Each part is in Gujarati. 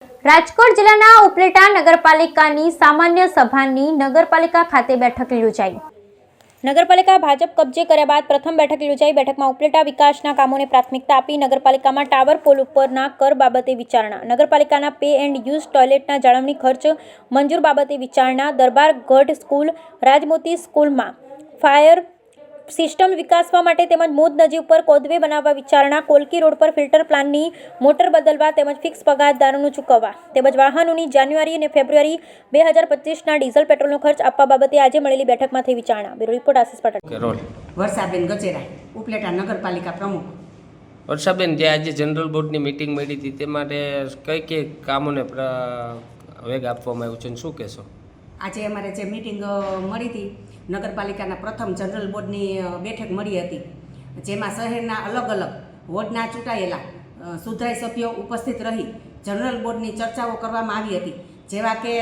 રાજકોટ જિલ્લાના ઉપલેટા નગરપાલિકાની સામાન્ય સભાની નગરપાલિકા ખાતે બેઠક યોજાઈ। નગરપાલિકા ભાજપ કબજે કર્યા બાદ પ્રથમ બેઠક યોજાઈ। બેઠકમાં ઉપલેટા વિકાસના કામોને પ્રાથમિકતા આપી નગરપાલિકામાં ટાવર પોલ ઉપરના કર બાબતે વિચારણા, નગરપાલિકાના પે એન્ડ યુઝ ટોયલેટના જાળવણી ખર્ચ મંજૂર બાબતે વિચારણા, દરબારગઢ સ્કૂલ, રાજમોતી સ્કૂલમાં ફાયર સિસ્ટમ વિકાસવા માટે તેમજ મોદ નદી ઉપર કોદવે બનાવવા વિચારણા, કોલકી રોડ પર ફિલ્ટર પ્લાન્ટની મોટર બદલવા તેમજ ફિક્સ પગારદારોનું ચૂકવવા તેમજ વાહનોની જાન્યુઆરી અને ફેબ્રુઆરી 2025ના ડીઝલ પેટ્રોલનો ખર્ચ આપવા બાબતે આજે મળેલી બેઠકમાં થઈ વિચારણા। Bureau report Ashish Patel. વર્ષાબેન ગજેરા, ઉપલેટા નગરપાલિકા પ્રમુખ। વર્ષાબેન, જે આજે જનરલ બોર્ડની મિટિંગ મળી હતી તે માટે કઈ કામોને વેગ આપવામાં આવ્યો છે, શું કહેશો? આજે અમારે જે મિટિંગ મળી હતી, નગરપાલિકાના પ્રથમ જનરલ બોર્ડની બેઠક મળી હતી, જેમાં શહેરના અલગ અલગ વોર્ડના ચૂંટાયેલા સુધાઈ સભ્યો ઉપસ્થિત રહી જનરલ બોર્ડની ચર્ચાઓ કરવામાં આવી હતી, જેવા કે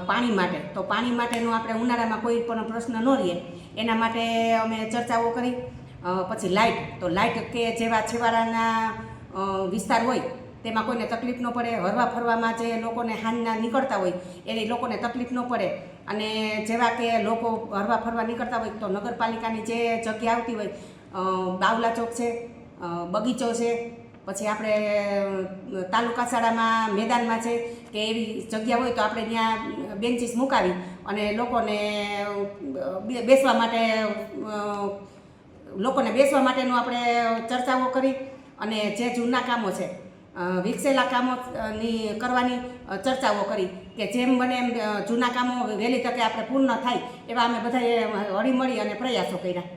પાણી માટે। તો પાણી માટેનું આપણે ઉનાળામાં કોઈ પણ પ્રશ્ન ન રહે એના માટે અમે ચર્ચાઓ કરી। પછી લાઇટ, તો લાઇટ કે જેવા છેવાડાના વિસ્તાર હોય તેમાં કોઈને તકલીફ ન પડે, હરવા ફરવામાં જે લોકોને હાંજના નીકળતા હોય એની લોકોને તકલીફ ન પડે, અને જેવા કે લોકો હરવા ફરવા નીકળતા હોય તો નગરપાલિકાની જે જગ્યા આવતી હોય, બાવલા ચોક છે, બગીચો છે, પછી આપણે તાલુકા શાળામાં મેદાનમાં છે કે એવી જગ્યા હોય તો આપણે ત્યાં બેન્ચીસ મુકાવી અને લોકોને બેસવા માટેનું આપણે ચર્ચાઓ કરી, અને જે જૂના કામો છે વિકસેલા કામોની કરવાની ચર્ચાઓ કરી કે જેમ બને એમ જૂના કામો વહેલી તકે આપણે પૂર્ણ થાય એવા અમે બધાએ હળીમળી અને પ્રયાસો કર્યા।